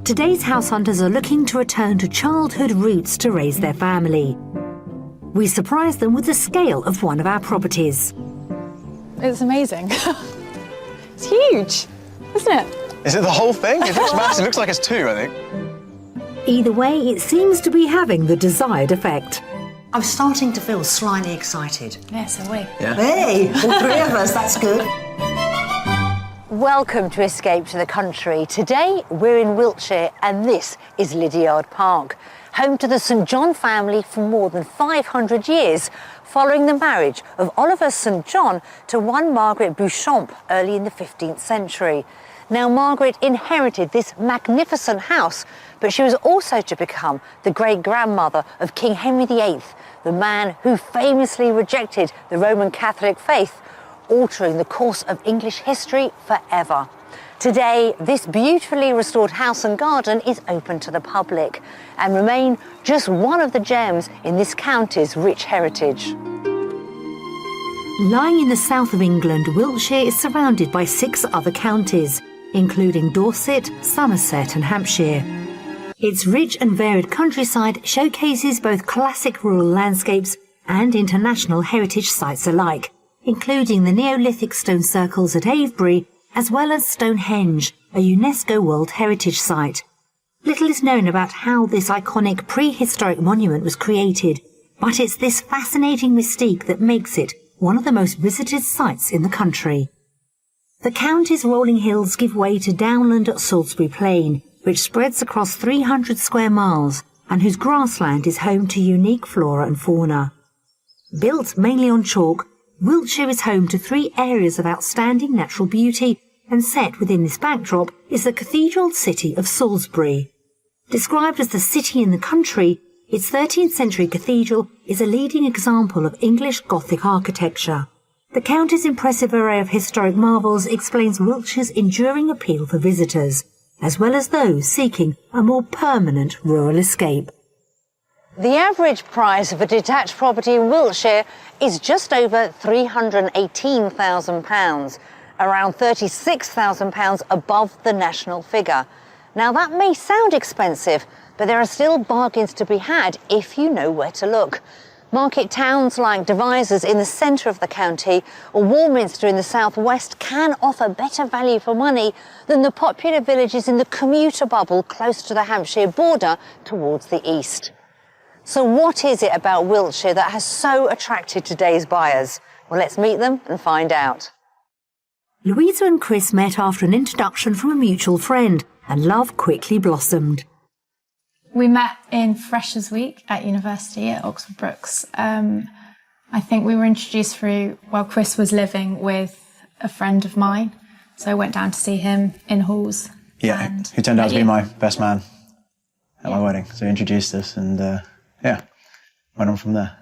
Today's house hunters are looking to return to childhood roots to raise their family. We surprise them with the scale of one of our properties. It's amazing. It's huge, isn't it? Is it the whole thing? It looks massive. It looks like it's two, I think. Either way, it seems to be having the desired effect. I'm starting to feel slightly excited. Yeah, so are we. Yeah. Hey, all three of us, that's good. Welcome to Escape to the Country. Today we're in Wiltshire and this is Lydiard Park, home to the St John family for more than 500 years, following the marriage of Oliver St John to one Margaret Beauchamp early in the 15th century. Now, Margaret inherited this magnificent house, but she was also to become the great-grandmother of King Henry VIII, the man who famously rejected the Roman Catholic faith, altering the course of English history forever. Today, this beautifully restored house and garden is open to the public and remain just one of the gems in this county's rich heritage. Lying in the south of England, Wiltshire is surrounded by 6 other counties, including Dorset, Somerset and Hampshire. Its rich and varied countryside showcases both classic rural landscapes and international heritage sites alike, including the Neolithic stone circles at Avebury, as well as Stonehenge, a UNESCO World Heritage Site. Little is known about how this iconic prehistoric monument was created, but it's this fascinating mystique that makes it one of the most visited sites in the country. The county's rolling hills give way to downland at Salisbury Plain, which spreads across 300 square miles and whose grassland is home to unique flora and fauna. Built mainly on chalk, Wiltshire is home to 3 areas of outstanding natural beauty, and set within this backdrop is the cathedral city of Salisbury. Described as the city in the country, its 13th century cathedral is a leading example of English Gothic architecture. The county's impressive array of historic marvels explains Wiltshire's enduring appeal for visitors, as well as those seeking a more permanent rural escape. The average price of a detached property in Wiltshire is just over £318,000, around £36,000 above the national figure. Now, that may sound expensive, but there are still bargains to be had if you know where to look. Market towns like Devizes in the centre of the county or Warminster in the southwest can offer better value for money than the popular villages in the commuter bubble close to the Hampshire border towards the east. So what is it about Wiltshire that has so attracted today's buyers? Well, let's meet them and find out. Louisa and Chris met after an introduction from a mutual friend, and love quickly blossomed. We met in Freshers' Week at university at Oxford Brookes. I think we were introduced through, well, Chris was living with a friend of mine, so I went down to see him in halls. Yeah, who turned out to be my best man at my wedding. So he introduced us and, went on from there.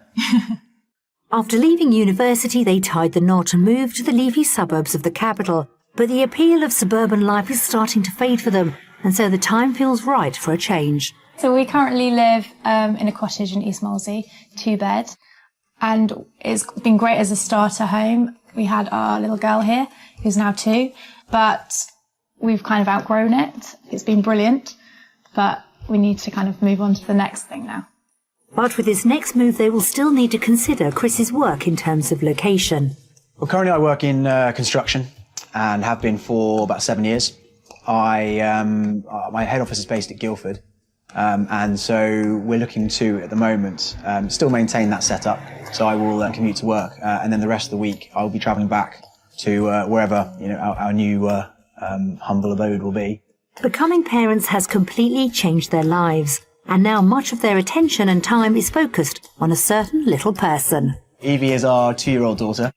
After leaving university, they tied the knot and moved to the leafy suburbs of the capital. But the appeal of suburban life is starting to fade for them, and so the time feels right for a change. So we currently live in a cottage in East Molesey, 2-bed, and it's been great as a starter home. We had our little girl here, who's now 2, but we've kind of outgrown it. It's been brilliant, but we need to kind of move on to the next thing now. But with this next move, they will still need to consider Chris's work in terms of location. Well, currently I work in construction and have been for about 7 years. My head office is based at Guildford. And so we're looking to, at the moment, still maintain that setup. So I will commute to work, and then the rest of the week I'll be travelling back to wherever our new humble abode will be. Becoming parents has completely changed their lives, and now much of their attention and time is focused on a certain little person. Evie is our 2-year-old daughter,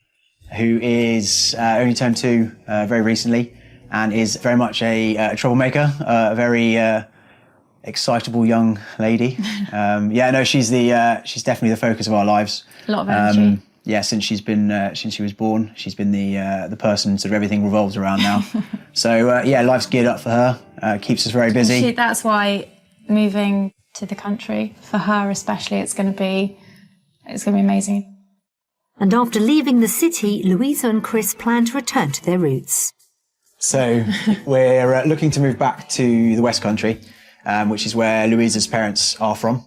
who is only turned 2 very recently, and is very much a troublemaker, a very excitable young lady. She's definitely the focus of our lives. A lot of energy. Since she was born, she's been the person sort of everything revolves around now. So life's geared up for her. Keeps us very busy. That's why moving to the country for her especially, it's going to be amazing. And after leaving the city, Louisa and Chris plan to return to their roots. So we're looking to move back to the West Country, which is where Louisa's parents are from.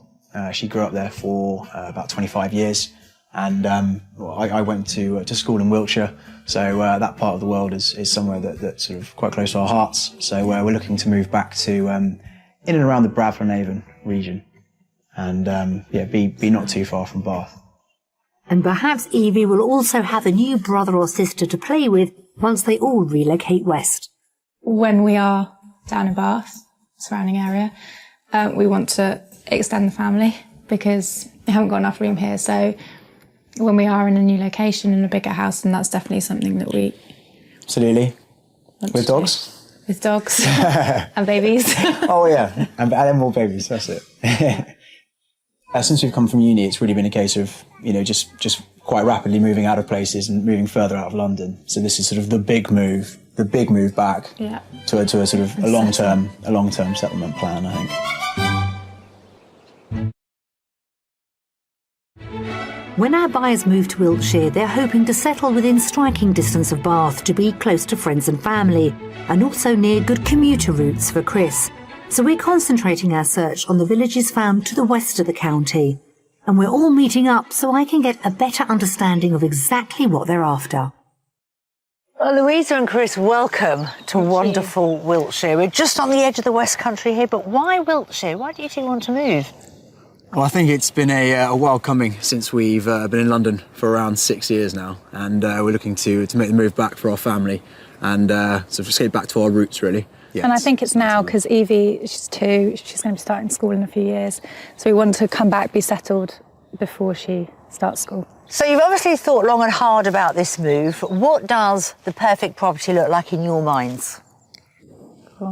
She grew up there for about 25 years. And I went to school in Wiltshire, so that part of the world is somewhere that's sort of quite close to our hearts. So we're looking to move back to in and around the Bradford-on-Avon region, and be not too far from Bath. And perhaps Evie will also have a new brother or sister to play with once they all relocate west. When we are down in Bath, surrounding area, we want to extend the family because we haven't got enough room here. So when we are in a new location in a bigger house, then that's definitely something that we... Absolutely. With dogs? With dogs and babies. Oh yeah, and then more babies, that's it. Since we've come from uni, it's really been a case of, just quite rapidly moving out of places and moving further out of London. So this is sort of the big move back to a sort of a long-term settlement plan, I think. When our buyers move to Wiltshire, they're hoping to settle within striking distance of Bath to be close to friends and family, and also near good commuter routes for Chris. So we're concentrating our search on the villages found to the west of the county. And we're all meeting up so I can get a better understanding of exactly what they're after. Well, Louisa and Chris, welcome to wonderful Wiltshire. We're just on the edge of the West Country here, but why Wiltshire? Why do you two want to move? Well, I think it's been a while coming since we've been in London for around 6 years now, and we're looking to make the move back for our family and sort of just get back to our roots, really. Yeah, and I think it's now because Evie, she's 2, she's going to be starting school in a few years, so we want to come back, be settled before she starts school. So you've obviously thought long and hard about this move. What does the perfect property look like in your minds?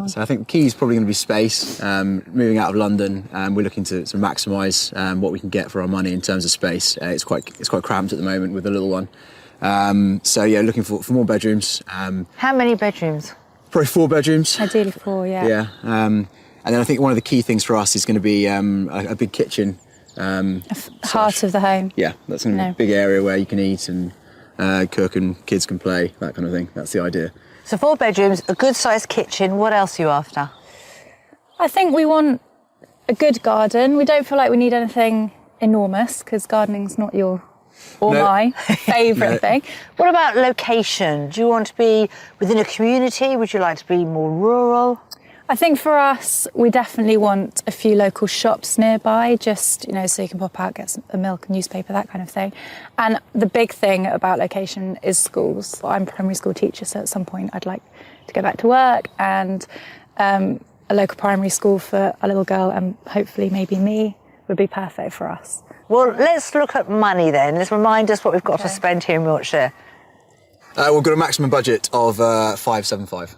So I think the key is probably going to be space. Moving out of London, we're looking to maximise what we can get for our money in terms of space. It's quite cramped at the moment with the little one. So yeah, looking for more bedrooms. How many bedrooms? Probably 4 bedrooms. Ideally 4, yeah. Yeah. And then I think one of the key things for us is going to be a big kitchen. Heart of the home. Yeah, that's going to be a big area where you can eat and cook and kids can play, that kind of thing. That's the idea. So 4 bedrooms, a good-sized kitchen. What else are you after? I think we want a good garden. We don't feel like we need anything enormous because gardening's not your or my favourite thing. What about location? Do you want to be within a community? Would you like to be more rural? I think for us, we definitely want a few local shops nearby, just, so you can pop out, get a milk, a newspaper, that kind of thing. And the big thing about location is schools. I'm a primary school teacher, so at some point I'd like to go back to work, and a local primary school for a little girl and hopefully maybe me would be perfect for us. Well, let's look at money then. Let's remind us what we've got to spend here in Wiltshire. We've got a maximum budget of 575.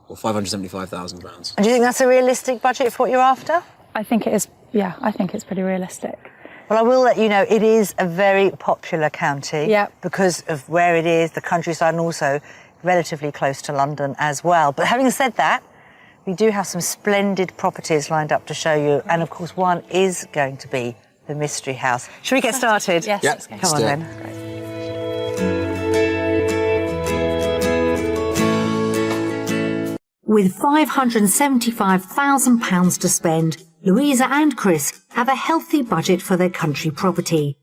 Or £575,000. And do you think that's a realistic budget for what you're after? I think it is, yeah, I think it's pretty realistic. Well, I will let you know it is a very popular county because of where it is, the countryside, and also relatively close to London as well. But having said that, we do have some splendid properties lined up to show you, and of course one is going to be the Mystery House. Should we get started? Yes. Yep. Come on then. Great. With £575,000 to spend, Louisa and Chris have a healthy budget for their country property.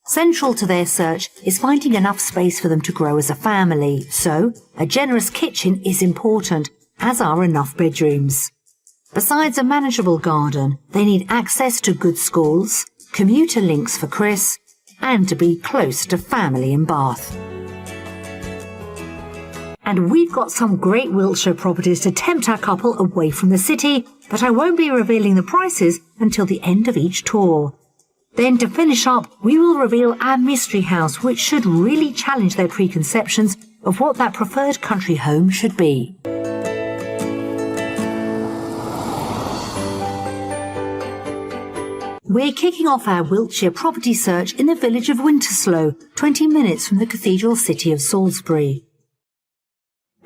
Central to their search is finding enough space for them to grow as a family, so a generous kitchen is important, as are enough bedrooms. Besides a manageable garden, they need access to good schools, commuter links for Chris, and to be close to family in Bath. And we've got some great Wiltshire properties to tempt our couple away from the city, but I won't be revealing the prices until the end of each tour. Then to finish up, we will reveal our mystery house, which should really challenge their preconceptions of what that preferred country home should be. We're kicking off our Wiltshire property search in the village of Winterslow, 20 minutes from the cathedral city of Salisbury.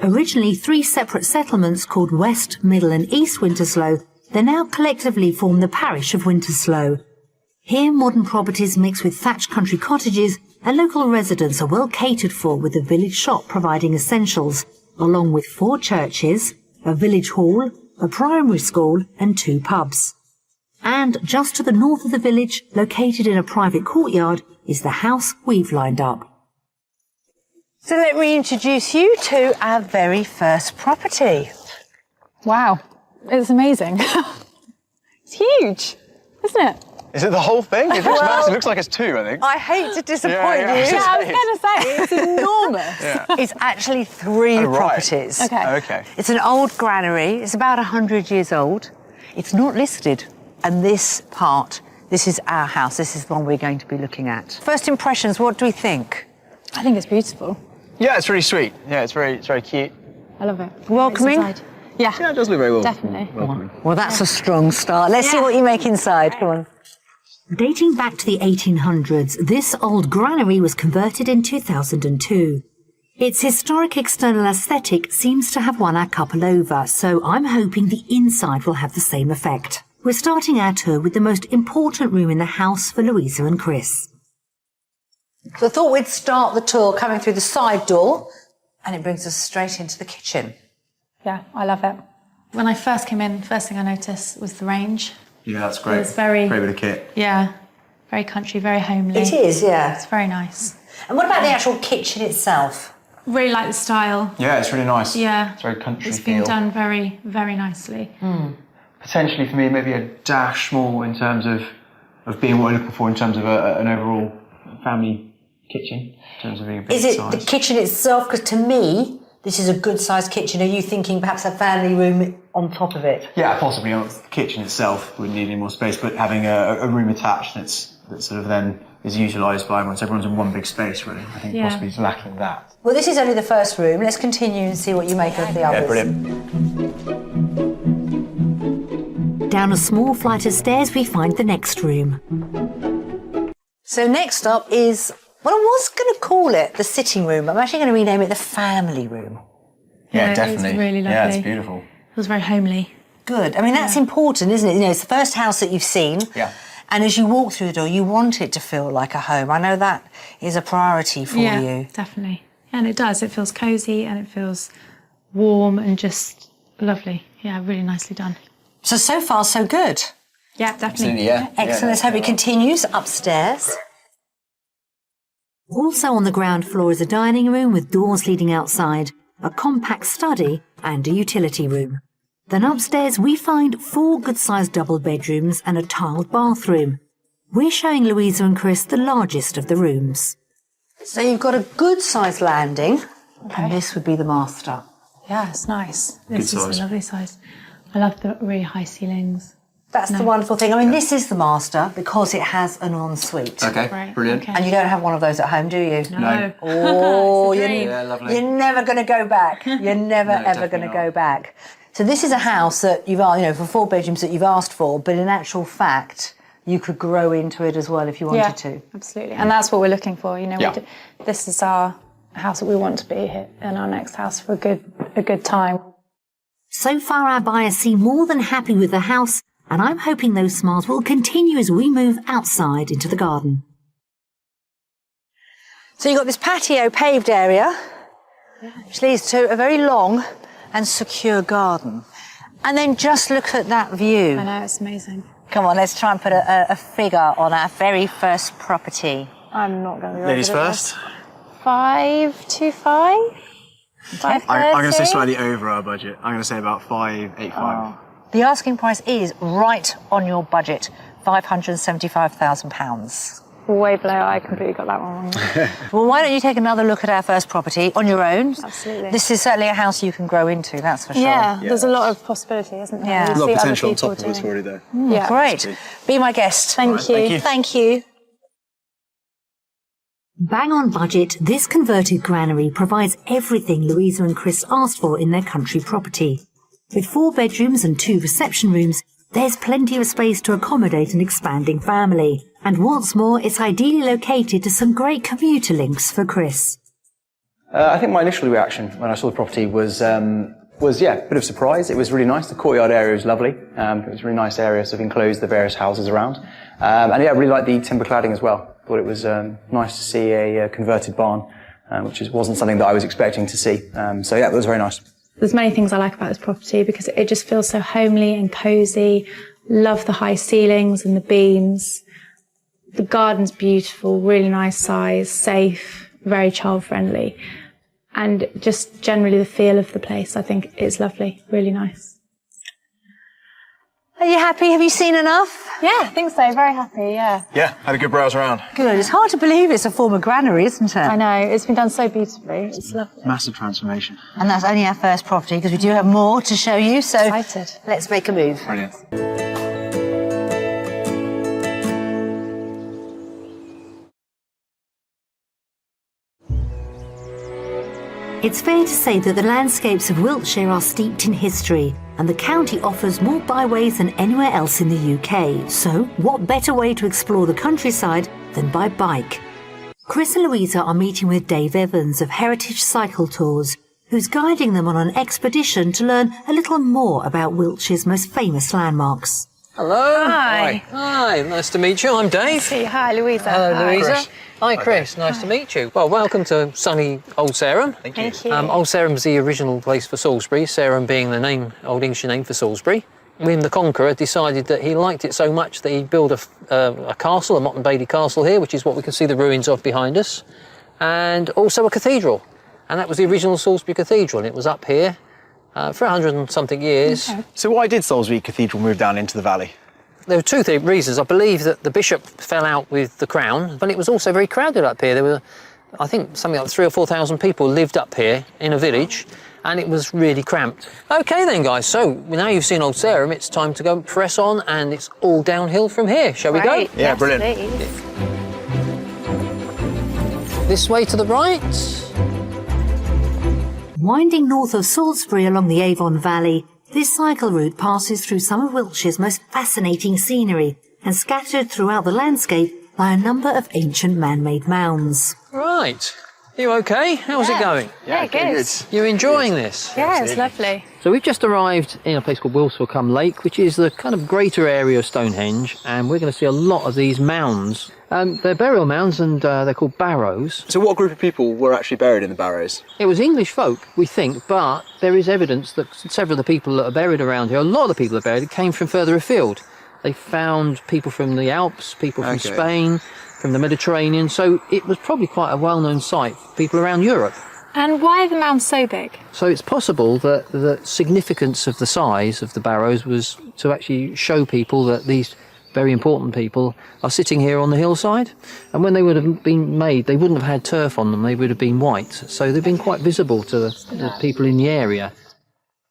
Originally 3 separate settlements called West, Middle and East Winterslow, they now collectively form the parish of Winterslow. Here modern properties mix with thatched country cottages and local residents are well catered for with the village shop providing essentials, along with 4 churches, a village hall, a primary school and 2 pubs. And just to the north of the village, located in a private courtyard, is the house we've lined up. So let me introduce you to our very first property. Wow, it's amazing. It's huge, isn't it? Is it the whole thing? It looks massive. It looks like it's 2, I think. I hate to disappoint you. Yeah, I was going to say, it's enormous. Yeah. It's actually 3 Oh, right. properties. Okay. It's an old granary. It's about 100 years old. It's not listed. And this is our house. This is the one we're going to be looking at. First impressions, what do we think? I think it's beautiful. Yeah, it's really sweet. Yeah, it's very cute. I love it. Welcoming? It's inside. Yeah, Yeah, it does look very well. definitely. welcoming. Well, that's a strong start. Let's see what you make inside. Come on. Dating back to the 1800s, this old granary was converted in 2002. Its historic external aesthetic seems to have won our couple over, so I'm hoping the inside will have the same effect. We're starting our tour with the most important room in the house for Louisa and Chris. So I thought we'd start the tour coming through the side door, and it brings us straight into the kitchen. Yeah, I love it. When I first came in, first thing I noticed was the range. Yeah, that's great. It's very... Great bit of kit. Yeah, very country, very homely. It is, yeah. It's very nice. And what about the actual kitchen itself? Really like the style. Yeah, it's really nice. Yeah. It's very country It's feel. been done very, very nicely. Potentially for me, maybe a dash more in terms of being what I'm looking for in terms of an overall family kitchen, in terms of being a big Is it size. the kitchen itself? Because to me, this is a good-sized kitchen. Are you thinking perhaps a family room on top of it? Yeah, possibly. The kitchen itself wouldn't need any more space, but having a room attached that sort of then is utilised by everyone, so everyone's in one big space, really. I think possibly it's lacking that. Well, this is only the first room. Let's continue and see what you make of the others. Yeah, brilliant. Down a small flight of stairs, we find the next room. So next up is, well, I was going to call it the sitting room. I'm actually going to rename it the family room. Yeah, It's definitely. really lovely. Yeah, it's beautiful. It was very homely. Good. I mean, that's important, isn't it? You know, it's the first house that you've seen. Yeah. And as you walk through the door, you want it to feel like a home. I know that is a priority for Yeah, you. definitely. And it does. It feels cosy and it feels warm and just lovely. Yeah, really nicely done. So far, so good. Yeah, definitely. Absolutely, yeah. Excellent. Let's hope it continues upstairs. Also on the ground floor is a dining room with doors leading outside, a compact study and a utility room. Then upstairs we find 4 good-sized double bedrooms and a tiled bathroom. We're showing Louisa and Chris the largest of the rooms. So you've got a good-sized landing, and this would be the master. Yeah, it's nice. This is size. a lovely size. I love the really high ceilings. That's the wonderful thing. I mean, this is the master because it has an ensuite. Okay, Right, brilliant. okay. And you don't have one of those at home, do you? No. Oh, It's a you're, dream. Yeah, lovely. you're never going to go back. You're never, ever definitely going to not. go back. So this is a house that you've, for 4 bedrooms that you've asked for, but in actual fact, you could grow into it as well if you wanted to. Absolutely. And that's what we're looking for. You know, Yeah. this is our house that we want to be here in our next house for a good time. So far our buyers seem more than happy with the house, and I'm hoping those smiles will continue as we move outside into the garden. So you've got this patio paved area, which leads to a very long and secure garden. And then just look at that view. I know, it's amazing. Come on, let's try and put a figure on our very first property. I'm not going to be Ladies first. 525? 530? I'm going to say slightly over our budget. I'm going to say about 585. The asking price is right on your budget, £575,000. Way below. I completely got that one wrong. Well, why don't you take another look at our first property on your own? Absolutely. This is certainly a house you can grow into, that's for sure. Yeah, there's a lot of possibility, isn't there? Yeah. You A lot see of other potential on people top of us doing- already there. Yeah. Great. Be my guest. Thank you. Thank you. Bang on budget, this converted granary provides everything Louisa and Chris asked for in their country property. With 4 bedrooms and 2 reception rooms, there's plenty of space to accommodate an expanding family. And what's more, it's ideally located to some great commuter links for Chris. I think my initial reaction when I saw the property was a bit of surprise. It was really nice. The courtyard area was lovely. It was a really nice area, sort of enclosed the various houses around. And yeah, I really liked the timber cladding as well. Thought it was nice to see a converted barn which wasn't something that I was expecting to see. So yeah, it was very nice. There's many things I like about this property because it just feels so homely and cosy. Love the high ceilings and the beams. The garden's beautiful, really nice size, safe, very child friendly. And just generally the feel of the place, I think is lovely, really nice. Are you happy? Have you seen enough? Yeah, I think so. Very happy, yeah. Yeah, had a good browse around. Good. It's hard to believe it's a former granary, isn't it? I know, it's been done so beautifully. It's lovely. Massive transformation. And that's only our first property because we do have more to show you. So Excited. let's make a move. Brilliant. It's fair to say that the landscapes of Wiltshire are steeped in history, and the county offers more byways than anywhere else in the UK. So, what better way to explore the countryside than by bike? Chris and Louisa are meeting with Dave Evans of Heritage Cycle Tours, who's guiding them on an expedition to learn a little more about Wiltshire's most famous landmarks. Hello. Hi. Hi, nice to meet you. I'm Dave. Hi, Louisa. Hello, Louisa. Chris. Hi, Chris. Nice to meet you. Well, welcome to sunny Old Sarum. Thank you. Thank you. Old Sarum's the original place for Salisbury, Sarum being the name, Old English name for Salisbury. William the Conqueror decided that he liked it so much that he built a castle, a Motte and Bailey castle here, which is what we can see the ruins of behind us, and also a cathedral. And that was the original Salisbury Cathedral, and it was up here for 100 and something years. Okay. So why did Salisbury Cathedral move down into the valley? There were two reasons. I believe that the bishop fell out with the crown, but it was also very crowded up here. There were, I think, something like 3,000 or 4,000 people lived up here in a village, and it was really cramped. OK then, guys, so now you've seen Old Sarum, it's time to go and press on, and it's all downhill from here. Shall we go? Right. Yeah, Yes, brilliant. please. This way to the right. Winding north of Salisbury along the Avon Valley, this cycle route passes through some of Wiltshire's most fascinating scenery, and scattered throughout the landscape lie a number of ancient man-made mounds. Right. You OK? How's it going? Yeah, good. You're enjoying this? Yeah, it's lovely. So we've just arrived in a place called Wiltshire Lake, which is the kind of greater area of Stonehenge, and we're going to see a lot of these mounds. They're burial mounds, and they're called barrows. So what group of people were actually buried in the barrows? It was English folk, we think, but there is evidence that several of the people that are buried around here, a lot of the people that are buried, came from further afield. They found people from the Alps, people from Spain, from the Mediterranean, so it was probably quite a well-known site for people around Europe. And why are the mounds so big? So it's possible that the significance of the size of the barrows was to actually show people that these very important people are sitting here on the hillside, and when they would have been made, they wouldn't have had turf on them, they would have been white, so they've been quite visible to the people in the area.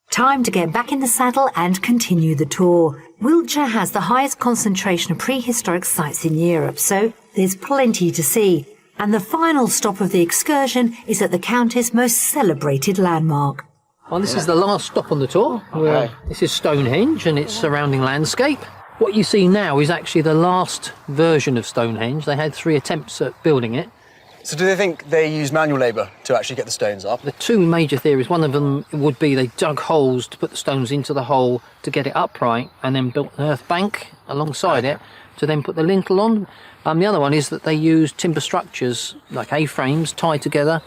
Time to get back in the saddle and continue the tour. Wiltshire has the highest concentration of prehistoric sites in Europe, so there's plenty to see. And the final stop of the excursion is at the county's most celebrated landmark. Well, this is the last stop on the tour. This is Stonehenge and its surrounding landscape. What you see now is actually the last version of Stonehenge. They had 3 attempts at building it. So do they think they used manual labour to actually get the stones up? The 2 major theories, one of them would be they dug holes to put the stones into the hole to get it upright, and then built an earth bank alongside it to then put the lintel on. The other one is that they used timber structures, like A-frames, tied together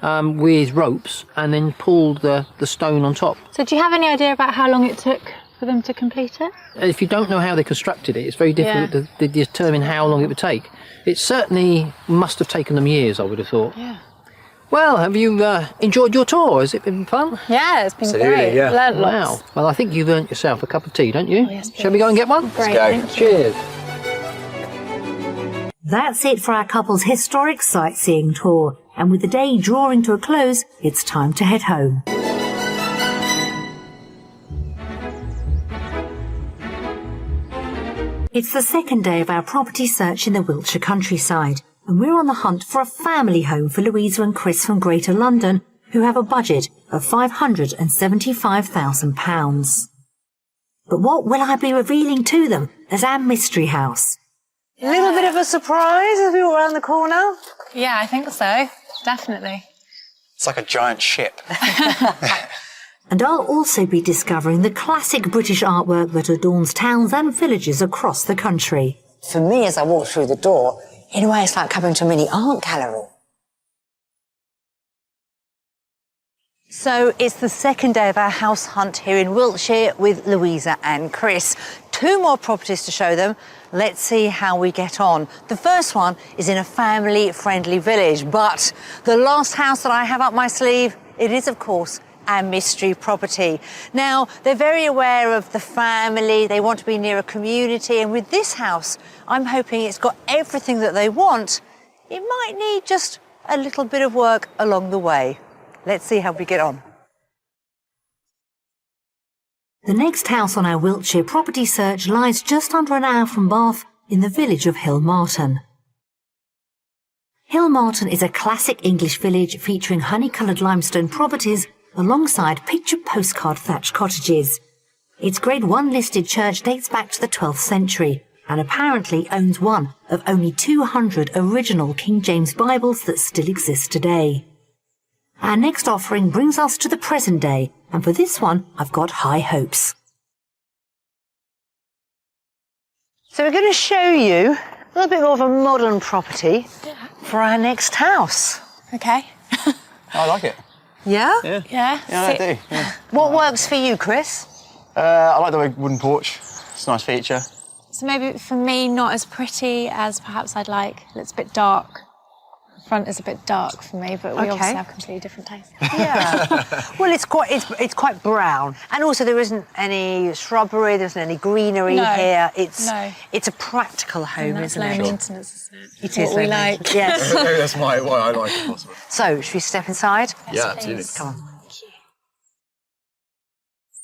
with ropes, and then pulled the stone on top. So do you have any idea about how long it took for them to complete it? If you don't know how they constructed it, it's very difficult to determine how long it would take. It certainly must have taken them years, I would have thought. Yeah. Well, have you enjoyed your tour? Has it been fun? Yeah, it's been Absolutely, great. yeah. Learned lots. Wow. Well, I think you've earned yourself a cup of tea, don't you? Oh, yes, Shall we go and get one? Great, go. thank you. Cheers. That's it for our couple's historic sightseeing tour, and with the day drawing to a close, it's time to head home. It's the second day of our property search in the Wiltshire countryside, and we're on the hunt for a family home for Louisa and Chris from Greater London, who have a budget of £575,000. But what will I be revealing to them as our mystery house? A little bit of a surprise as we walk around the corner. Yeah, I think so. Definitely. It's like a giant ship. And I'll also be discovering the classic British artwork that adorns towns and villages across the country. For me, as I walk through the door, in a way, it's like coming to a mini art gallery. So it's the second day of our house hunt here in Wiltshire with Louisa and Chris. 2 more properties to show them. Let's see how we get on. The first one is in a family-friendly village, but the last house that I have up my sleeve, it is, of course, our mystery property. Now, they're very aware of the family, they want to be near a community, and with this house, I'm hoping it's got everything that they want. It might need just a little bit of work along the way. Let's see how we get on. The next house on our Wiltshire property search lies just under an hour from Bath in the village of Hillmarton. Hillmarton is a classic English village featuring honey-coloured limestone properties alongside picture postcard thatched cottages. Its Grade 1 listed church dates back to the 12th century and apparently owns one of only 200 original King James Bibles that still exist today. Our next offering brings us to the present day, and for this one, I've got high hopes. So we're going to show you a little bit more of a modern property for our next house. Okay. I like it. Yeah? Yeah. Yeah, I do. Yeah. What works for you, Chris? I like the wooden porch. It's a nice feature. So maybe for me, not as pretty as perhaps I'd like. It's a bit dark. The front is a bit dark for me, but we obviously have completely different tastes. Yeah. Well, it's quite brown, and also there isn't any shrubbery. There isn't any greenery here. It's a practical home, And that's isn't low it? maintenance, isn't it? It is what we low like. maintenance. Yes. Maybe that's why I like it, possibly. So, should we step inside? Yeah, absolutely. Come on.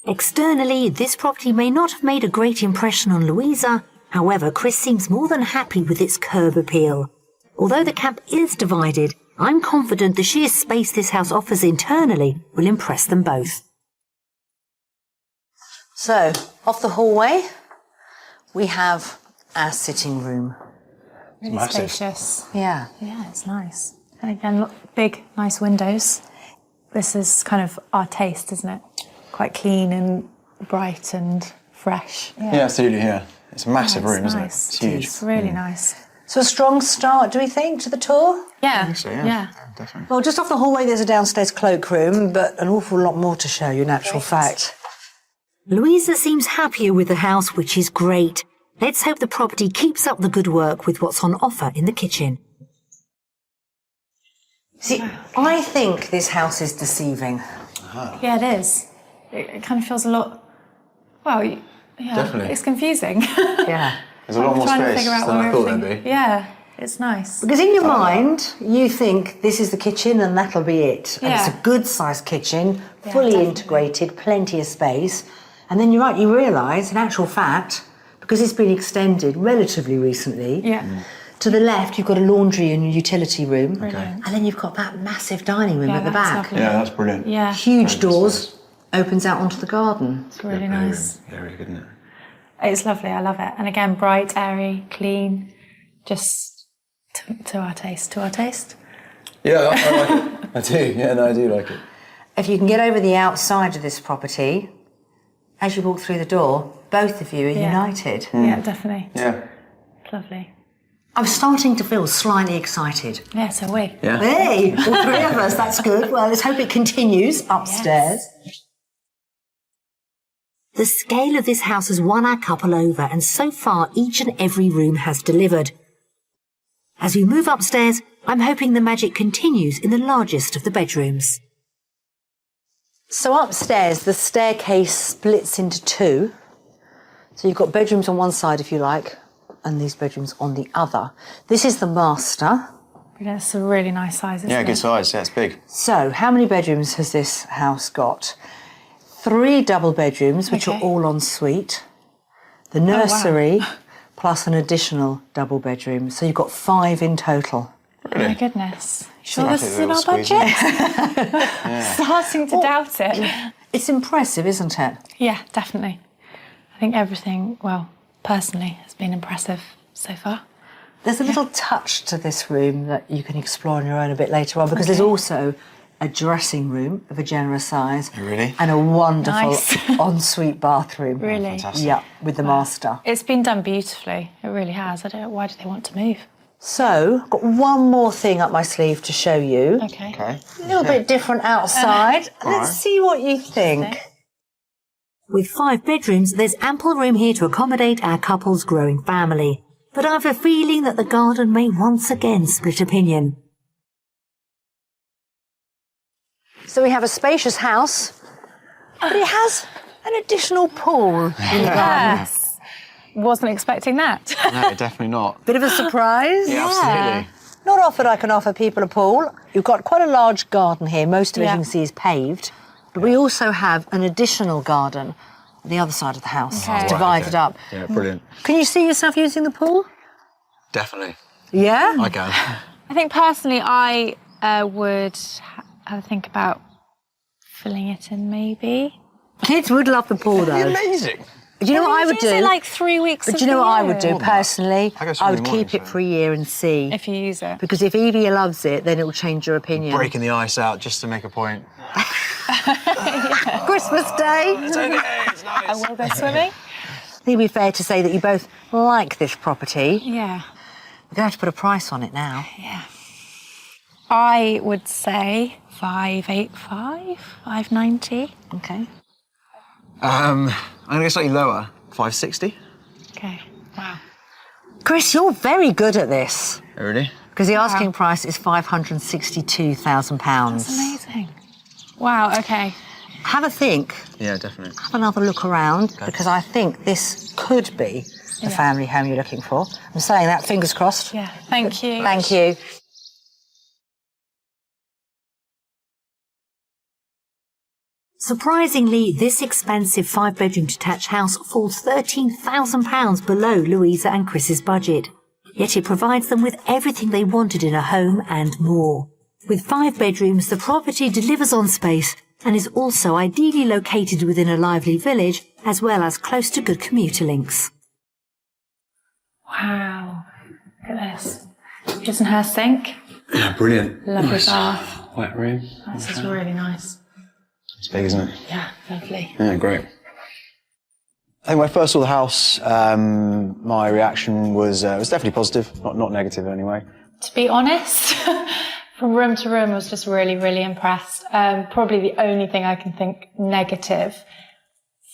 Externally, this property may not have made a great impression on Louisa. However, Chris seems more than happy with its curb appeal. Although the camp is divided, I'm confident the sheer space this house offers internally will impress them both. So, off the hallway, we have our sitting room. Really massive. spacious. Yeah. Yeah, it's nice. And again, look, big, nice windows. This is kind of our taste, isn't it? Quite clean and bright and fresh. Yeah, absolutely, yeah. It's a massive room, isn't it? nice. It's huge. It's really nice. So a strong start, do we think, to the tour? Yeah. I think so, yeah. Definitely. Well, just off the hallway, there's a downstairs cloakroom, but an awful lot more to show you, in actual fact. Louisa seems happier with the house, which is great. Let's hope the property keeps up the good work with what's on offer in the kitchen. See, I think this house is deceiving. Yeah, it is. It kind of feels a lot, well, yeah, Definitely. it's confusing. Yeah. There's a lot more trying to space figure out than I where thought there'd everything- be. Yeah, it's nice. Because in your mind, you think this is the kitchen and that'll be it. And it's Yeah. a good-sized kitchen, Yeah, fully definitely. integrated, plenty of space. And then you're right, you realise, in actual fact, because it's been extended relatively recently, Yeah. to the left you've got a laundry and a utility room. Brilliant. And then you've got that massive dining room Yeah, at the that's back. lovely. Yeah, that's brilliant. Yeah, Huge doors, opens out onto the garden. it's really nice. Yeah, really good, isn't it? It's lovely, I love it. And again, bright, airy, clean, just to our taste. To our taste? Yeah, I like it. I do. Yeah, no, I do like it. If you can get over the outside of this property, as you walk through the door, both of you are united. Yeah, definitely. Yeah. It's lovely. I'm starting to feel slightly excited. Yeah, so we. Yeah. Hey, all 3 of us, that's good. Well, let's hope it continues upstairs. The scale of this house has won our couple over, and so far each and every room has delivered. As we move upstairs, I'm hoping the magic continues in the largest of the bedrooms. So upstairs, the staircase splits into 2. So you've got bedrooms on one side, if you like, and these bedrooms on the other. This is the master. Yeah, it's a really nice size, isn't Yeah, it? good size. Yeah, it's big. So how many bedrooms has this house got? 3 double bedrooms, which are Okay. all en suite. The nursery, plus an additional double bedroom. So you've got 5 in total. Oh my goodness. Sure Nice this is in little our squeeze budget? Starting to doubt it. It's impressive, isn't it? Yeah, definitely. I think everything, well, personally, has been impressive so far. There's a little touch to this room that you can explore on your own a bit later on, because there's also a dressing room of a generous size. Really? And a wonderful Nice. ensuite bathroom. Really? Fantastic. Yeah, with the master. It's been done beautifully. It really has. I don't know, why do they want to move? So, got one more thing up my sleeve to show you. Okay. A little bit different outside. Let's see what you think. With 5 bedrooms, there's ample room here to accommodate our couple's growing family. But I have a feeling that the garden may once again split opinion. So we have a spacious house, but it has an additional pool in the garden. Yes. Wasn't expecting that. No, definitely not. Bit of a surprise. Yeah, absolutely. Not often I can offer people a pool. You've got quite a large garden here. Most of it, Yeah. you can see, is paved. But we also have an additional garden on the other side of the house. Okay. It's divided up. Yeah, brilliant. Can you see yourself using the pool? Definitely. Yeah? I can. I think personally I would have a think about filling it in maybe. Kids would love the pool, though. Amazing. Do you know what I would do? Like 3 weeks. But of do you know the what I year? would do personally? I go I swimming would in the keep morning, it so- for a year and see. If you use it. Because if Evie loves it, then it will change your opinion. Breaking the ice out just to make a point. Christmas Day. It's okay, it's nice. I will go swimming. I think it'd be fair to say that you both like this property. Yeah. We're going to have to put a price on it now. I would say 585, 590. Okay. I'm going to go slightly lower. 560. Okay. Wow. Chris, you're very good at this. Already? Because the asking price is £562,000. That's amazing. Wow. Okay. Have a think. Yeah, definitely. Have another look around, because I think this could be the family home you're looking for. I'm saying that, fingers crossed. Yeah. Thank you. Thank you. Surprisingly, this expensive 5-bedroom detached house falls £13,000 below Louisa and Chris's budget. Yet it provides them with everything they wanted in a home and more. With 5 bedrooms, the property delivers on space and is also ideally located within a lively village, as well as close to good commuter links. Wow. Look at this. Kitchen her sink. Yeah, brilliant. Lovely bath. Wet room. This is really nice. It's big, isn't it? Yeah. Lovely. Yeah, great. I think when I first saw the house, my reaction was definitely positive, not negative in any way. To be honest, from room to room, I was just really, really impressed. Probably the only thing I can think negative.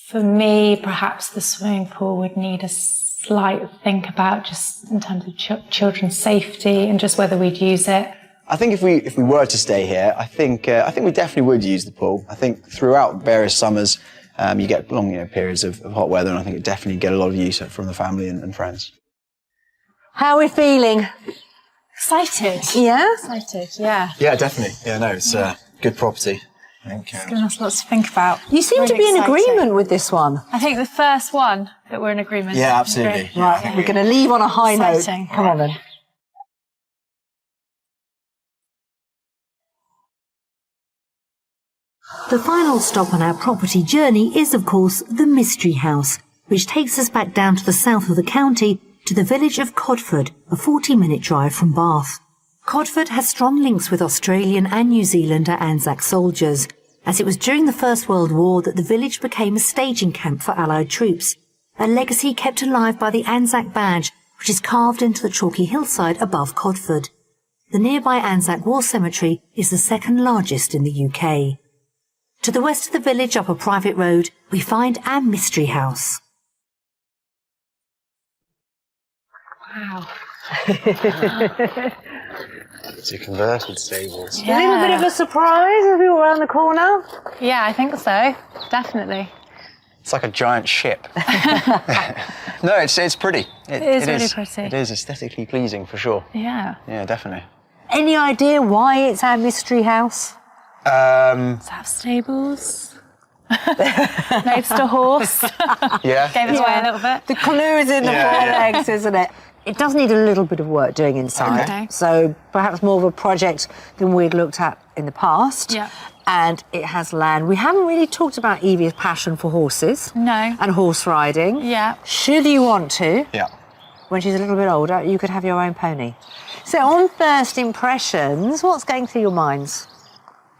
For me, perhaps the swimming pool would need a slight think about, just in terms of children's safety and just whether we'd use it. I think if we were to stay here, I think we definitely would use the pool. I think throughout various summers, you get long periods of hot weather, and I think it definitely get a lot of use from the family and friends. How are we feeling? Excited. Yeah? Excited, yeah. Yeah, definitely. Yeah, no, it's a good property. I think. Giving us lots to think about. You seem Really to be in exciting. agreement with this one. I think the first one that we're in agreement. Yeah, absolutely. Great. Right, we're going to leave on a high Exciting. note. Come on then. The final stop on our property journey is, of course, the Mystery House, which takes us back down to the south of the county to the village of Codford, a 40-minute drive from Bath. Codford has strong links with Australian and New Zealander Anzac soldiers, as it was during the First World War that the village became a staging camp for Allied troops, a legacy kept alive by the Anzac badge, which is carved into the chalky hillside above Codford. The nearby Anzac War Cemetery is the second largest in the UK. To the west of the village, up a private road, we find our Mystery House. Wow. It's a converted stables. A little bit of a surprise as we were around the corner. Yeah, I think so. Definitely. It's like a giant ship. No, it's pretty. It is really pretty. It is aesthetically pleasing for sure. Yeah. Yeah, definitely. Any idea why it's our mystery house? Does it have stables? Next to horse. Yeah. Gave it away a little bit. The clue is in the Yeah, four yeah. legs, isn't it? It does need a little bit of work doing inside. Okay. So perhaps more of a project than we'd looked at in the past. Yeah. And it has land. We haven't really talked about Evie's passion for horses. No. And horse riding. Yeah. Should you want to, Yeah. when she's a little bit older, you could have your own pony. So on first impressions, what's going through your minds?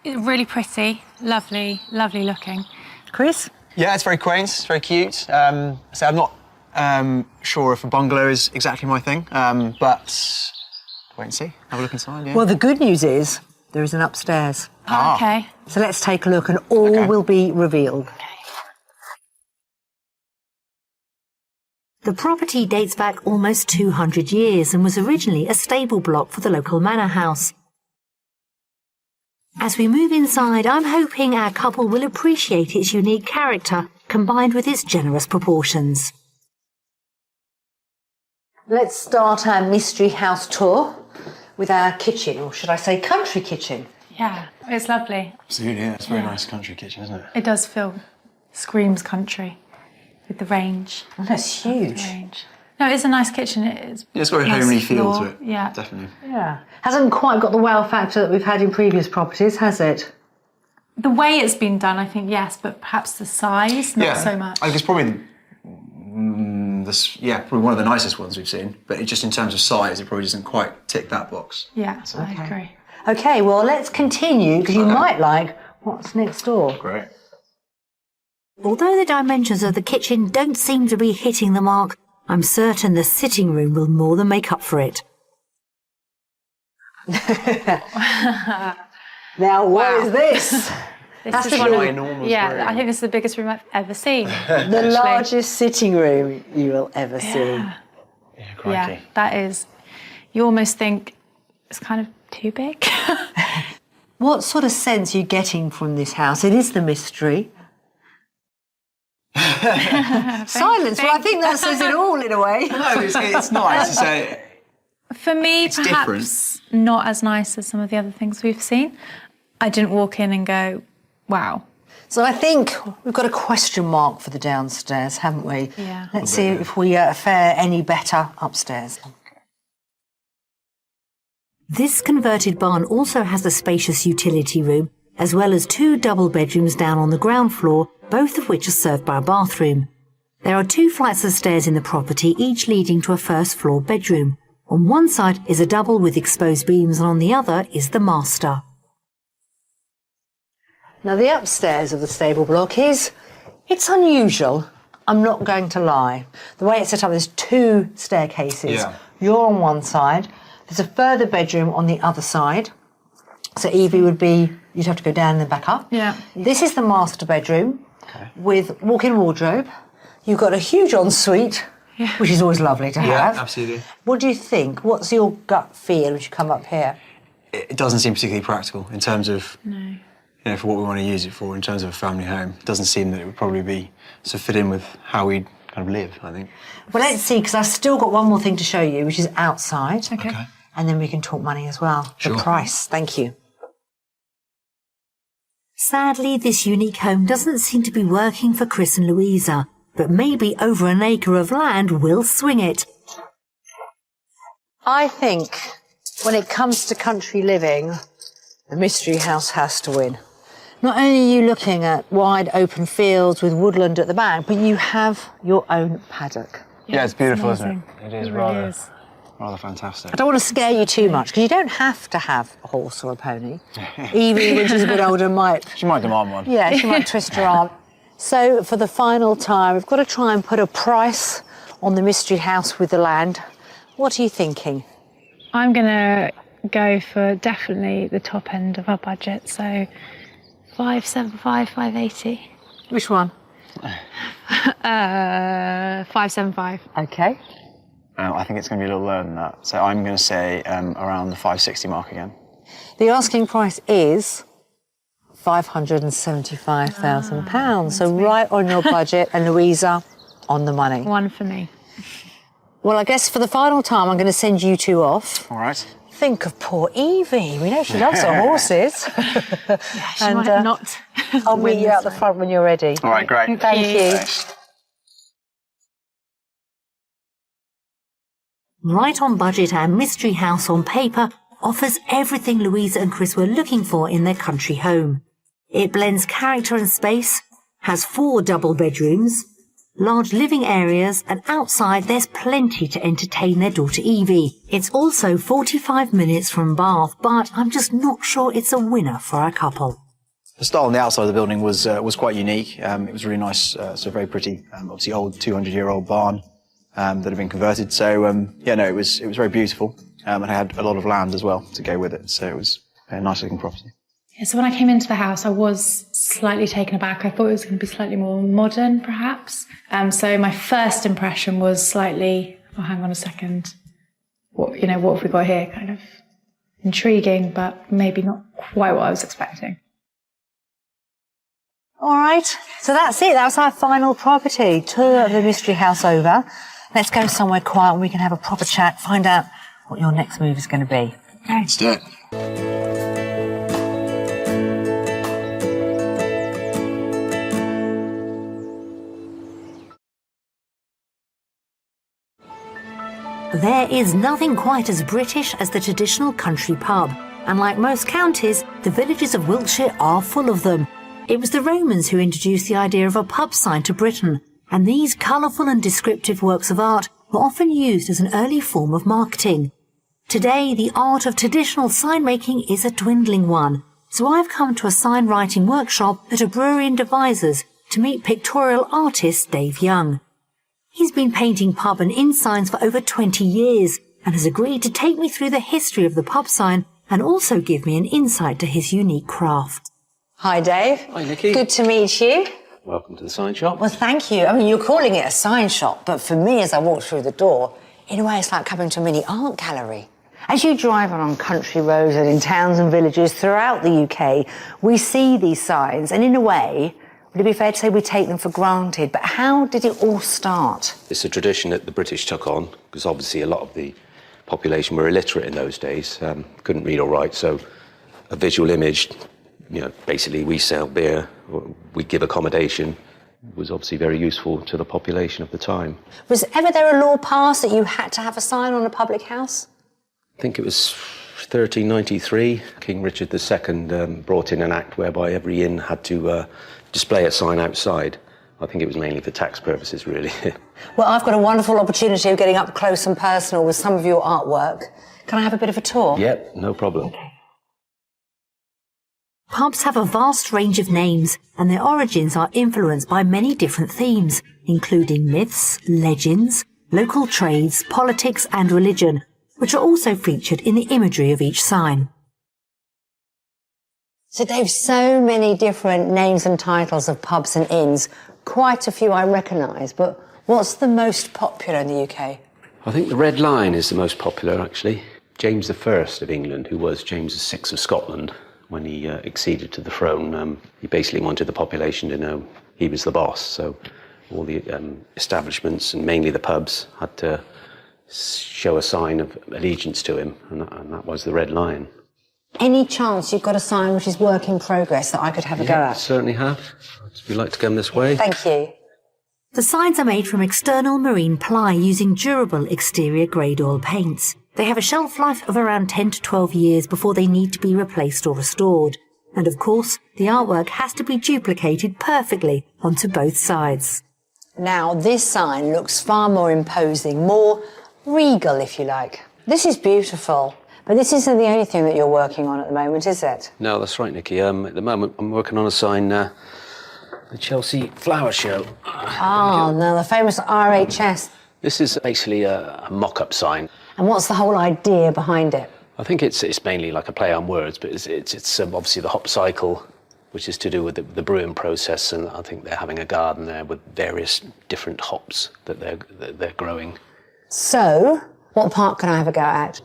Really pretty. Lovely. Lovely looking. Chris? Yeah, it's very quaint. It's very cute. So I'm not sure if a bungalow is exactly my thing, but Wait and see. Have a look inside, yeah. Well, the good news is there is an upstairs. Oh, okay. So let's take a look and all will be revealed. The property dates back almost 200 years and was originally a stable block for the local manor house. As we move inside, I'm hoping our couple will appreciate its unique character combined with its generous proportions. Let's start our mystery house tour with our kitchen, or should I say country kitchen. Yeah, it's lovely. Absolutely, yeah. It's a very nice country kitchen, isn't it? It does feel, screams country with the range. Oh, that's huge. Range. No, it's a nice kitchen. It's got a nice homely feel floor. to it. Yeah. Definitely. Yeah. Hasn't quite got the wow factor that we've had in previous properties, has it? The way it's been done, I think, yes, but perhaps the size, not so much. I think it's probably probably one of the nicest ones we've seen, but just in terms of size, it probably doesn't quite tick that box. Yeah, I agree. Okay, well, let's continue, because you might like what's next door. Great. Although the dimensions of the kitchen don't seem to be hitting the mark, I'm certain the sitting room will more than make up for it. Now, what is this? This is one of, yeah, I think this is the biggest room I've ever seen. The largest sitting room you will ever see. Yeah, crikey. Yeah, that is. You almost think it's kind of too big. What sort of sense are you getting from this house? It is the mystery. Silence. Well, I think that says it all in a way. No, it's nice to say. For me, It's perhaps not as nice as some of the other things we've seen. I didn't walk in and go, wow. So I think we've got a question mark for the downstairs, haven't we? Yeah. Let's see if we fare any better upstairs. This converted barn also has a spacious utility room, as well as 2 double bedrooms down on the ground floor, both of which are served by a bathroom. There are 2 flights of stairs in the property, each leading to a first floor bedroom. On one side is a double with exposed beams, and on the other is the master. Now, the upstairs of the stable block it's unusual. I'm not going to lie. The way it's set up, there's 2 staircases. Yeah. You're on one side. There's a further bedroom on the other side. So Evie would be, you'd have to go down and then back up. Yeah. This is the master bedroom with walk-in wardrobe. You've got a huge ensuite, which is always lovely to have. Yeah, absolutely. What do you think? What's your gut feel as you come up here? It doesn't seem particularly practical in terms of, for what we want to use it for, in terms of a family home. It doesn't seem that it would probably be to fit in with how we kind of live, I think. Well, let's see, because I've still got one more thing to show you, which is outside. Okay. And then we can talk money as well. Sure. The price. Thank you. Sadly, this unique home doesn't seem to be working for Chris and Louisa, but maybe over an acre of land will swing it. I think when it comes to country living, the mystery house has to win. Not only are you looking at wide open fields with woodland at the back, but you have your own paddock. Yeah, it's beautiful, isn't amazing. it? It is really rather, is. rather fantastic. I don't want to scare you too much, because you don't have to have a horse or a pony. Evie, when she's a bit older, might... She might demand one. Yeah, she might twist her arm. So, for the final time, we've got to try and put a price on the mystery house with the land. What are you thinking? I'm going to go for definitely the top end of our budget, so 575, 580. Which one? 575. Okay. I think it's going to be a little lower than that. So I'm going to say around the 560 mark again. The asking price is £575,000. So right on your budget, and Louisa, on the money. One for me. Well, I guess for the final time, I'm going to send you 2 off. All right. Think of poor Evie. We know she loves her horses. She might not. I'll meet you out the front when you're ready. All right, great. Thank you. Thanks. Right on budget, our mystery house on paper offers everything Louisa and Chris were looking for in their country home. It blends character and space, has 4 double bedrooms, large living areas, and outside there's plenty to entertain their daughter Evie. It's also 45 minutes from Bath, but I'm just not sure it's a winner for our couple. The style on the outside of the building was quite unique. It was really nice, so very pretty. Obviously, old 200-year-old barn that had been converted. So it was very beautiful. and it had a lot of land as well to go with it, so it was a nice looking property. Yeah, so when I came into the house, I was slightly taken aback. I thought it was going to be slightly more modern, perhaps. So my first impression was slightly, oh, hang on a second, what have we got here? Kind of intriguing, but maybe not quite what I was expecting. All right, so that's it. That was our final property. Tour of the mystery house over. Let's go somewhere quiet and we can have a proper chat, find out what your next move is going to be. Okay. Let's do it. There is nothing quite as British as the traditional country pub, and like most counties, the villages of Wiltshire are full of them. It was the Romans who introduced the idea of a pub sign to Britain, and these colourful and descriptive works of art were often used as an early form of marketing. Today, the art of traditional sign making is a dwindling one, so I've come to a sign writing workshop at a brewery in Devizes to meet pictorial artist Dave Young. He's been painting pub and inn signs for over 20 years and has agreed to take me through the history of the pub sign and also give me an insight to his unique craft. Hi, Dave. Hi, Nikki. Good to meet you. Welcome to the sign shop. Well, thank you. I mean, you're calling it a sign shop, but for me, as I walked through the door, in a way, it's like coming to a mini art gallery. As you drive on country roads and in towns and villages throughout the UK, we see these signs, and in a way, would it be fair to say we take them for granted? But how did it all start? It's a tradition that the British took on, because obviously a lot of the population were illiterate in those days, couldn't read or write, so a visual image, basically we sell beer, or we give accommodation, was obviously very useful to the population of the time. Was ever there a law passed that you had to have a sign on a public house? I think it was 1393. King Richard II brought in an act whereby every inn had to display a sign outside. I think it was mainly for tax purposes, really. Well, I've got a wonderful opportunity of getting up close and personal with some of your artwork. Can I have a bit of a tour? Yep, no problem. Okay. Pubs have a vast range of names, and their origins are influenced by many different themes, including myths, legends, local trades, politics and religion, which are also featured in the imagery of each sign. So, Dave, so many different names and titles of pubs and inns. Quite a few I recognise, but what's the most popular in the UK? I think the Red Lion is the most popular, actually. James I of England, who was James VI of Scotland, when he acceded to the throne, he basically wanted the population to know he was the boss. So all the establishments, and mainly the pubs, had to show a sign of allegiance to him, and that was the Red Lion. Any chance you've got a sign which is work in progress that I could have a go at? Certainly have. Would you like to come this way? Thank you. The signs are made from external marine ply using durable exterior grade oil paints. They have a shelf life of around 10 to 12 years before they need to be replaced or restored. And of course, the artwork has to be duplicated perfectly onto both sides. Now, this sign looks far more imposing, more regal, if you like. This is beautiful, but this isn't the only thing that you're working on at the moment, is it? No, that's right, Nikki. At the moment, I'm working on a sign, the Chelsea Flower Show. Oh, no, the famous RHS. This is basically a mock-up sign. And what's the whole idea behind it? I think it's mainly like a play on words, but it's obviously the hop cycle, which is to do with the brewing process, and I think they're having a garden there with various different hops that they're growing. So, what part can I have a go at?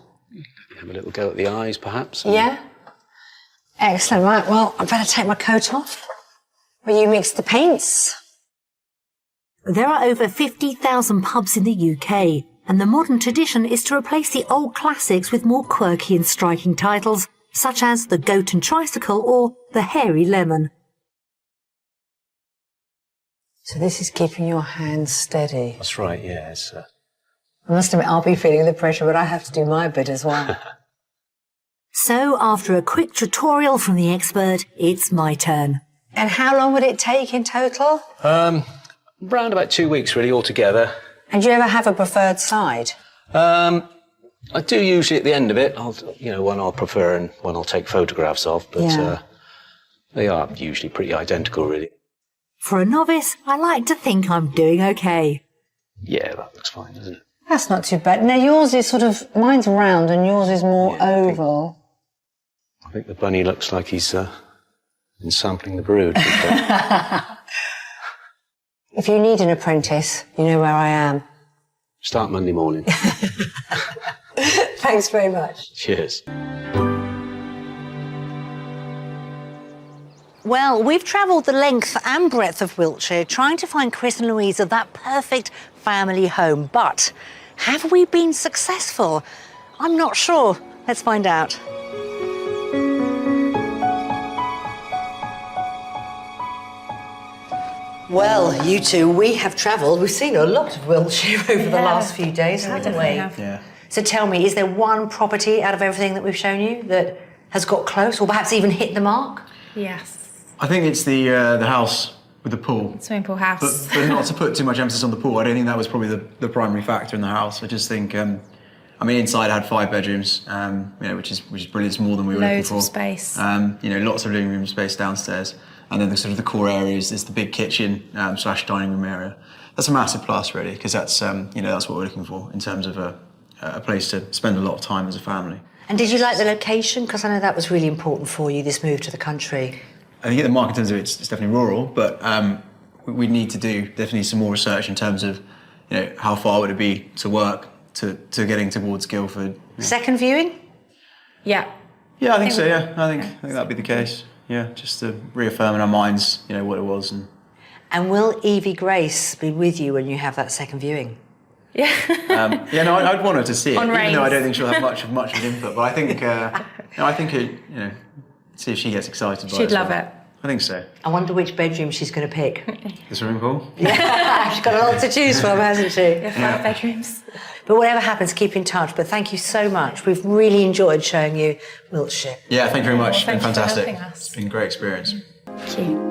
Have a little go at the eyes, perhaps. Yeah? Excellent. Right, well, I better take my coat off. Will you mix the paints? There are over 50,000 pubs in the UK, and the modern tradition is to replace the old classics with more quirky and striking titles, such as the Goat and Tricycle or the Hairy Lemon. So this is keeping your hands steady. That's right, yeah. I must admit, I'll be feeling the pressure, but I have to do my bit as well. So, after a quick tutorial from the expert, it's my turn. And how long would it take in total? Around about 2 weeks, really, altogether. And do you ever have a preferred side? I do usually at the end of it. One I'll prefer and one I'll take photographs of, but they are usually pretty identical, really. For a novice, I like to think I'm doing okay. Yeah, that looks fine, doesn't it? That's not too bad. Now, yours is mine's round and yours is more oval. I think the bunny looks like he's been sampling the brood. If you need an apprentice, you know where I am. Start Monday morning. Thanks very much. Cheers. Well, we've travelled the length and breadth of Wiltshire trying to find Chris and Louisa that perfect family home. But have we been successful? I'm not sure. Let's find out. Well, you two, we have travelled. We've seen a lot of Wiltshire over the last few days, haven't we? Yeah. So tell me, is there one property out of everything that we've shown you that has got close or perhaps even hit the mark? Yes. I think it's the house with the pool. Swimming pool house. But not to put too much emphasis on the pool. I don't think that was probably the primary factor in the house. I just think, inside I had 5 bedrooms, which is brilliant. It's more than we were looking for. Loads of space. Lots of living room space downstairs, and then the core areas is the big kitchen / dining room area. That's a massive plus, really, because that's that's what we're looking for in terms of a place to spend a lot of time as a family. And did you like the location? Because I know that was really important for you, this move to the country. I think at the mark in terms of it's definitely rural, but we need to do definitely some more research in terms of how far would it be to work to getting towards Guildford. Second viewing? Yeah. Yeah, I think so. Yeah, I think that'd be the case. Yeah, just to reaffirm in our minds, what it was. And will Evie Grace be with you when you have that second viewing? Yeah. I'd want her to see it, On even though I rains. don't think she'll have much of an input. But I think, see if she gets excited by it. She'd love it. I think so. I wonder which bedroom she's going to pick. The swimming pool? Yeah, she's got a lot to choose from, hasn't she? Yeah, 5 bedrooms. But whatever happens, keep in touch. But thank you so much. We've really enjoyed showing you Wiltshire. Yeah, thank you very much. It's been Thank you for fantastic. helping us. It's been a great experience. Thank you.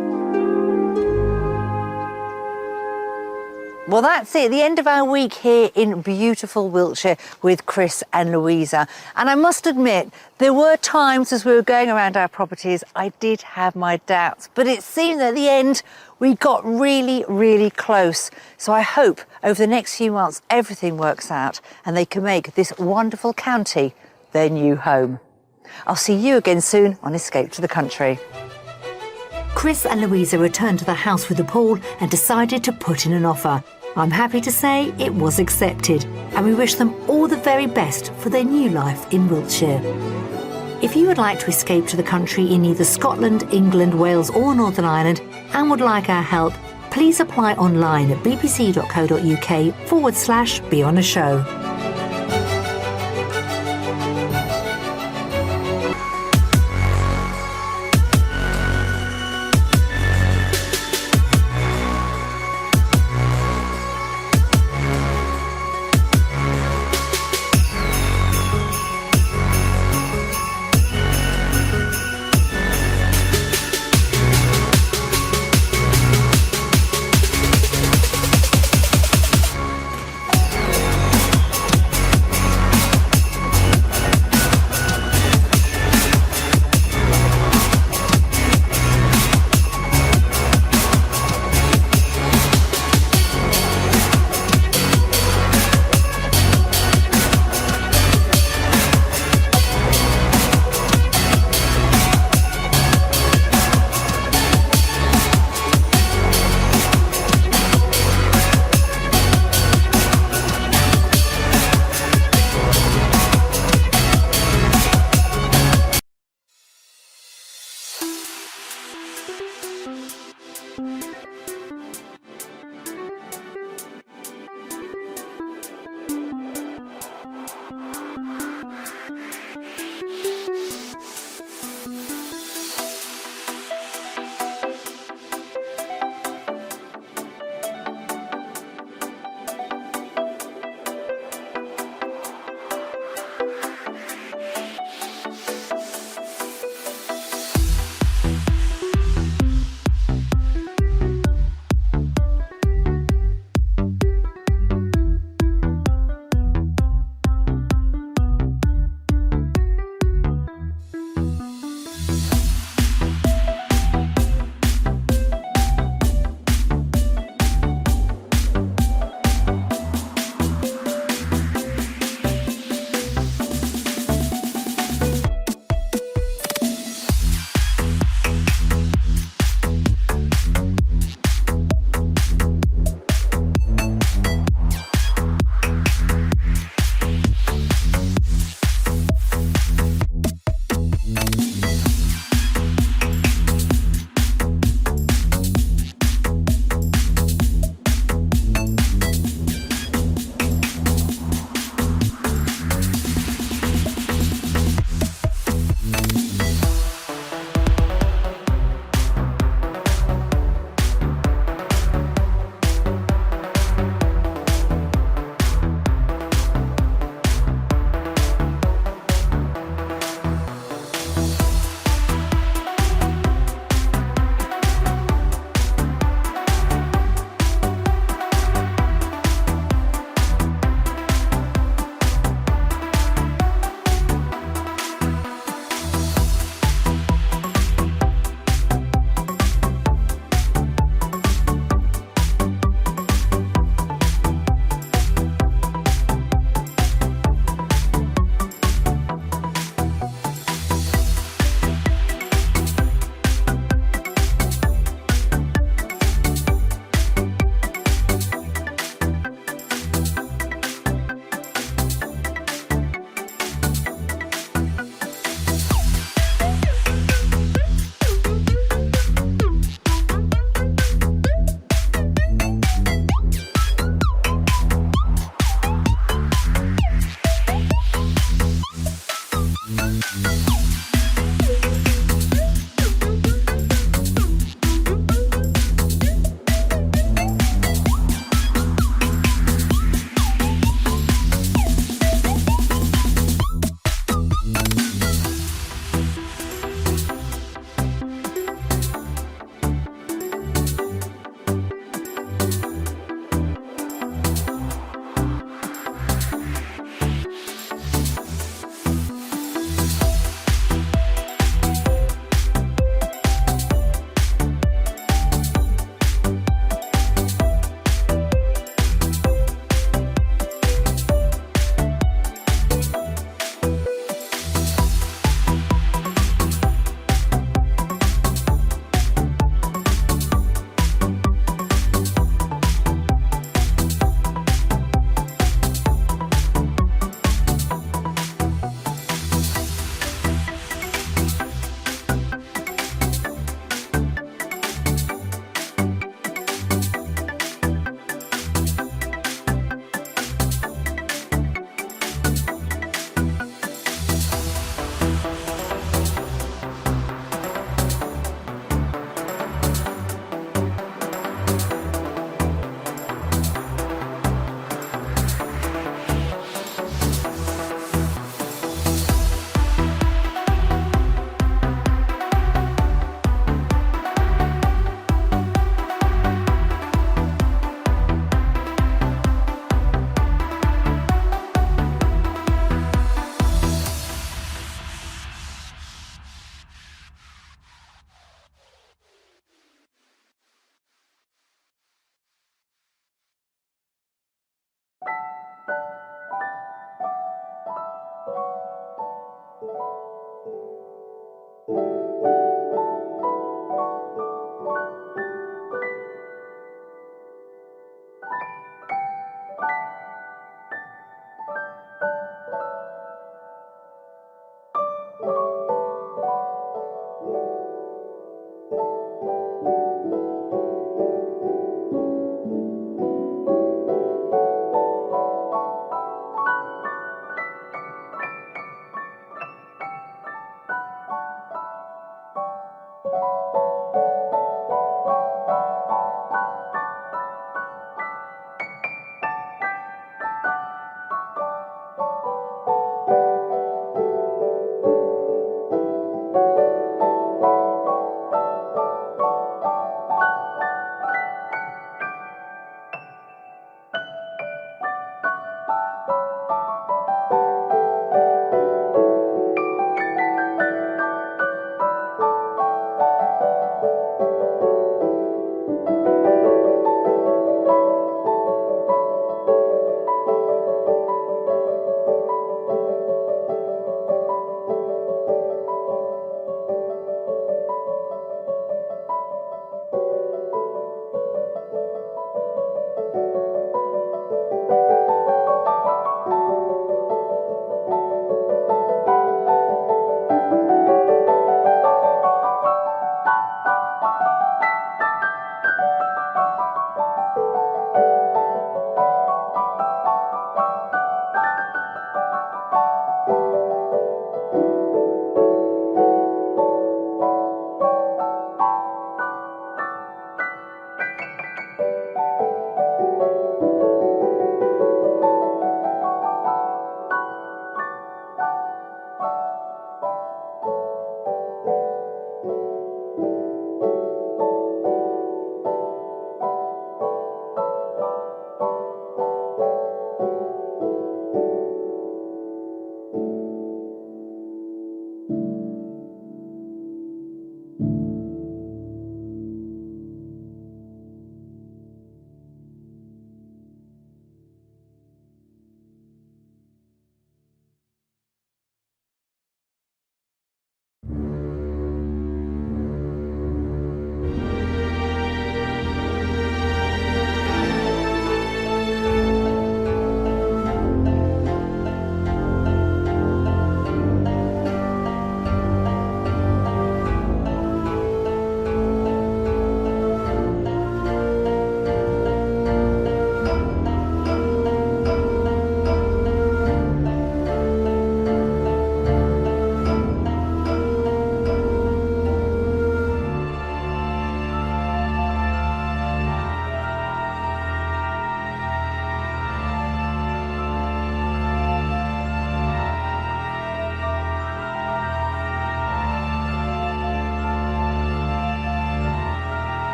Well, that's it. The end of our week here in beautiful Wiltshire with Chris and Louisa. And I must admit, there were times as we were going around our properties, I did have my doubts. But it seemed at the end, we got really, really close. So I hope over the next few months, everything works out and they can make this wonderful county their new home. I'll see you again soon on Escape to the Country. Chris and Louisa returned to the house with the pool and decided to put in an offer. I'm happy to say it was accepted, and we wish them all the very best for their new life in Wiltshire. If you would like to escape to the country in either Scotland, England, Wales or Northern Ireland and would like our help, please apply online at bbc.co.uk/be on a show.